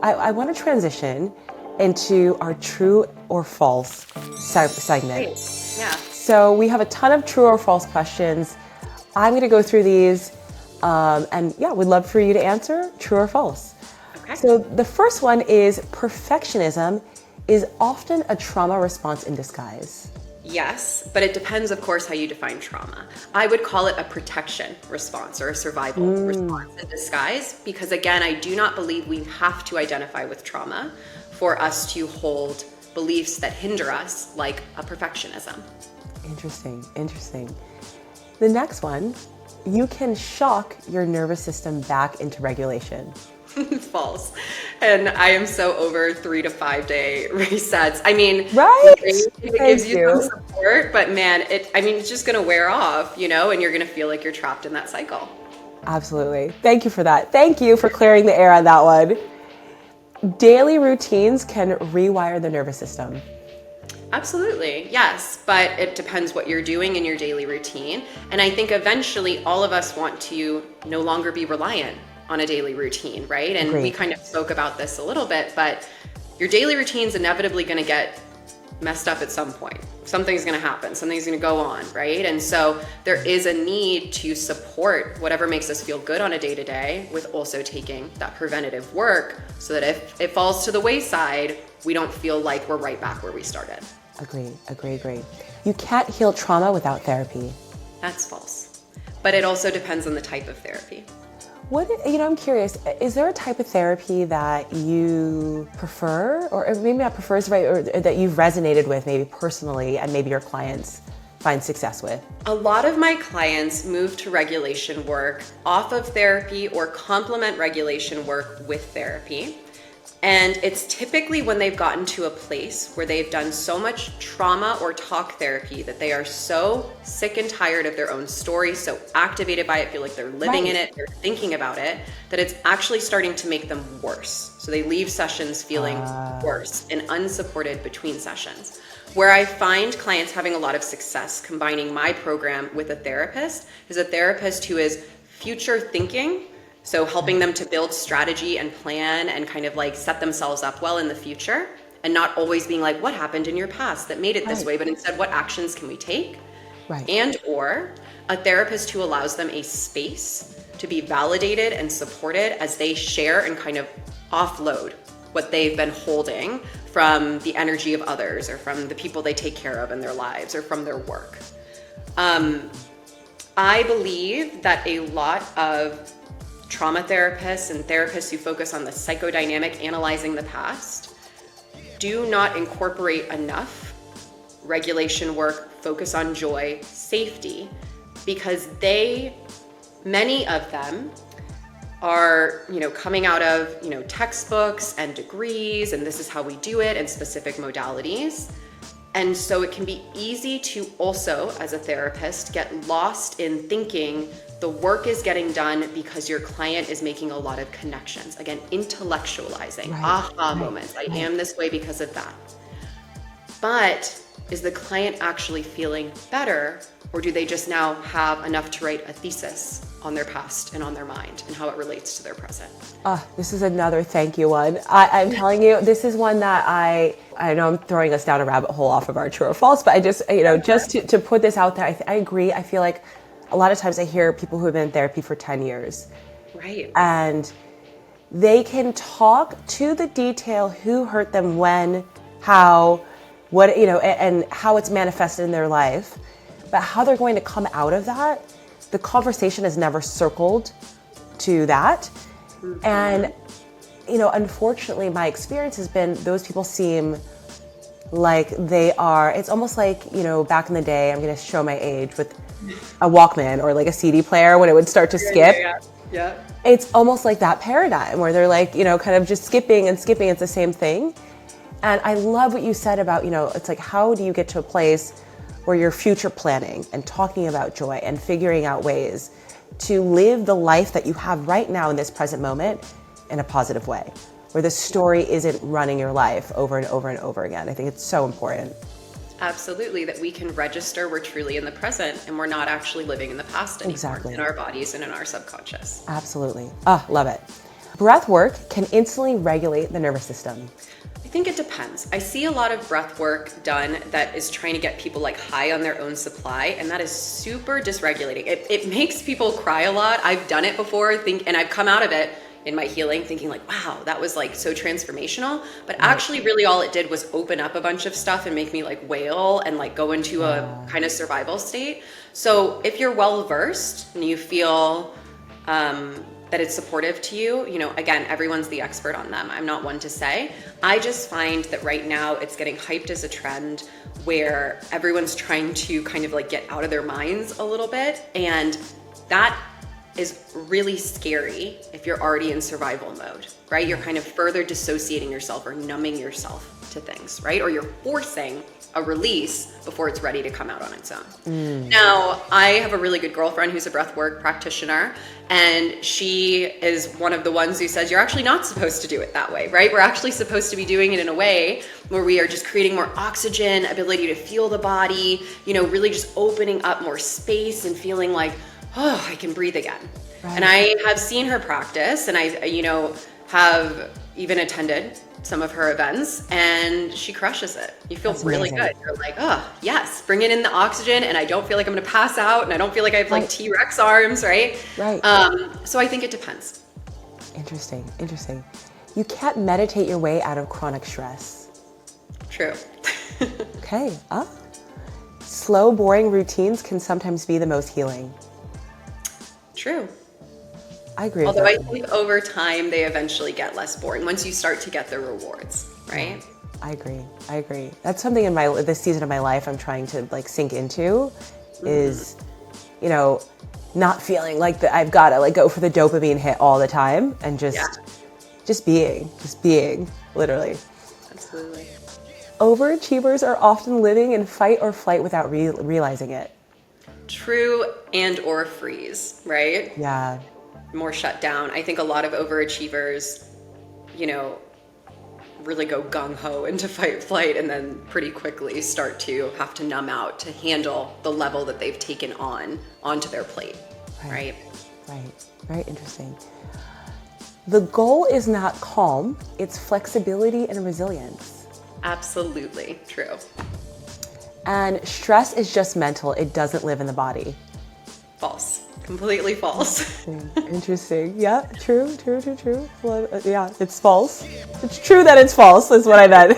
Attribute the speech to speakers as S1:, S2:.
S1: I want to transition into our true or false segment.
S2: Great. Yeah.
S1: So we have a ton of true or false questions. I'm going to go through these, and yeah, we'd love for you to answer true or false.
S2: Okay.
S1: So the first one is perfectionism is often a trauma response in disguise.
S2: Yes, but it depends, of course, how you define trauma. I would call it a protection response or a survival response in disguise, because again, I do not believe we have to identify with trauma for us to hold beliefs that hinder us, like a perfectionism.
S1: Interesting. The next one, you can shock your nervous system back into regulation.
S2: False. And I am so over 3 to 5 day resets. I mean,
S1: Right?
S2: it gives you some support, but man, it's just going to wear off, and you're going to feel like you're trapped in that cycle.
S1: Absolutely. Thank you for that. Thank you for clearing the air on that one. Daily routines can rewire the nervous system.
S2: Absolutely, yes, but it depends what you're doing in your daily routine. And I think eventually all of us want to no longer be reliant on a daily routine, right? And
S1: Agreed.
S2: we kind of spoke about this a little bit, but your daily routine's inevitably going to get messed up at some point. Something's going to happen, something's going to go on, right? And so there is a need to support whatever makes us feel good on a day-to-day with also taking that preventative work so that if it falls to the wayside, we don't feel like we're right back where we started.
S1: Agree. You can't heal trauma without therapy.
S2: That's false. But it also depends on the type of therapy.
S1: I'm curious, is there a type of therapy that you prefer, or maybe not prefers, right, or that you've resonated with maybe personally and maybe your clients find success with?
S2: A lot of my clients move to regulation work off of therapy or complement regulation work with therapy. And it's typically when they've gotten to a place where they've done so much trauma or talk therapy that they are so sick and tired of their own story, so activated by it, feel like they're living in it, they're thinking about it, that it's actually starting to make them worse. So they leave sessions feeling worse and unsupported between sessions. Where I find clients having a lot of success combining my program with a therapist is a therapist who is future thinking. So helping them to build strategy and plan and kind of like set themselves up well in the future, and not always being like, what happened in your past that made it this way, but instead, what actions can we take?
S1: Right.
S2: And or a therapist who allows them a space to be validated and supported as they share and kind of offload what they've been holding from the energy of others or from the people they take care of in their lives or from their work. I believe that a lot of trauma therapists and therapists who focus on the psychodynamic, analyzing the past, do not incorporate enough regulation work, focus on joy, safety, because many of them are, coming out of, textbooks and degrees, and this is how we do it, and specific modalities. And so it can be easy to also, as a therapist, get lost in thinking the work is getting done because your client is making a lot of connections. Again, intellectualizing, moments. I am this way because of that. But is the client actually feeling better, or do they just now have enough to write a thesis on their past and on their mind and how it relates to their present?
S1: This is another thank you one. I'm telling you, this is one that I know I'm throwing us down a rabbit hole off of our true or false, but I just, just to put this out there, I agree. I feel like a lot of times I hear people who have been in therapy for 10 years.
S2: Right.
S1: And they can talk to the detail who hurt them when, how, what, and how it's manifested in their life. But how they're going to come out of that, the conversation has never circled to that. Mm-hmm. And, unfortunately, my experience has been those people seem like they are, it's almost like, back in the day, I'm going to show my age, with a Walkman or like a CD player when it would start to skip.
S2: Yeah.
S1: It's almost like that paradigm where they're like, kind of just skipping. It's the same thing. And I love what you said about, it's like, how do you get to a place where you're future planning and talking about joy and figuring out ways to live the life that you have right now in this present moment in a positive way, where the story isn't running your life over and over and over again. I think it's so important.
S2: Absolutely, that we can register we're truly in the present and we're not actually living in the past anymore.
S1: Exactly.
S2: In our bodies and in our subconscious.
S1: Absolutely. Love it. Breath work can instantly regulate the nervous system.
S2: I think it depends. I see a lot of breath work done that is trying to get people like high on their own supply, and that is super dysregulating. It makes people cry a lot. I've done it before, and I've come out of it in my healing thinking like, wow, that was like so transformational. But actually really all it did was open up a bunch of stuff and make me like wail and like go into a kind of survival state. So if you're well versed and you feel that it's supportive to you, you know, again, everyone's the expert on them. I'm not one to say. I just find that right now it's getting hyped as a trend where everyone's trying to kind of like get out of their minds a little bit. And that is really scary if you're already in survival mode, right? You're kind of further dissociating yourself or numbing yourself to things, right? Or you're forcing a release before it's ready to come out on its own. Now, I have a really good girlfriend who's a breathwork practitioner, and she is one of the ones who says you're actually not supposed to do it that way, right? We're actually supposed to be doing it in a way where we are just creating more oxygen, ability to feel the body, you know, really just opening up more space and feeling like, oh, I can breathe again. Right. And I have seen her practice, and I, you know, have even attended some of her events, and she crushes it. You feel really good. You're like, oh, yes, bringing in the oxygen, and I don't feel like I'm going to pass out, and I don't feel like I have like T-Rex arms, right?
S1: Right.
S2: So I think it depends.
S1: Interesting. You can't meditate your way out of chronic stress.
S2: True.
S1: Okay. Slow, boring routines can sometimes be the most healing.
S2: True.
S1: I agree.
S2: Although I think over time they eventually get less boring once you start to get the rewards, right?
S1: I agree. That's something in this season of my life I'm trying to like sink into, is, you know, not feeling like I've got to like go for the dopamine hit all the time, and just being, literally.
S2: Absolutely.
S1: Overachievers are often living in fight or flight without realizing it.
S2: True, and or freeze, right?
S1: Yeah.
S2: More shut down. I think a lot of overachievers, you know, really go gung-ho into fight or flight, and then pretty quickly start to have to numb out to handle the level that they've taken onto their plate, right?
S1: Right. Very interesting. The goal is not calm, it's flexibility and resilience.
S2: Absolutely true.
S1: And stress is just mental, it doesn't live in the body.
S2: False. Completely false.
S1: Interesting. Yeah, true. Well, yeah, it's false. It's true that it's false, is what I meant.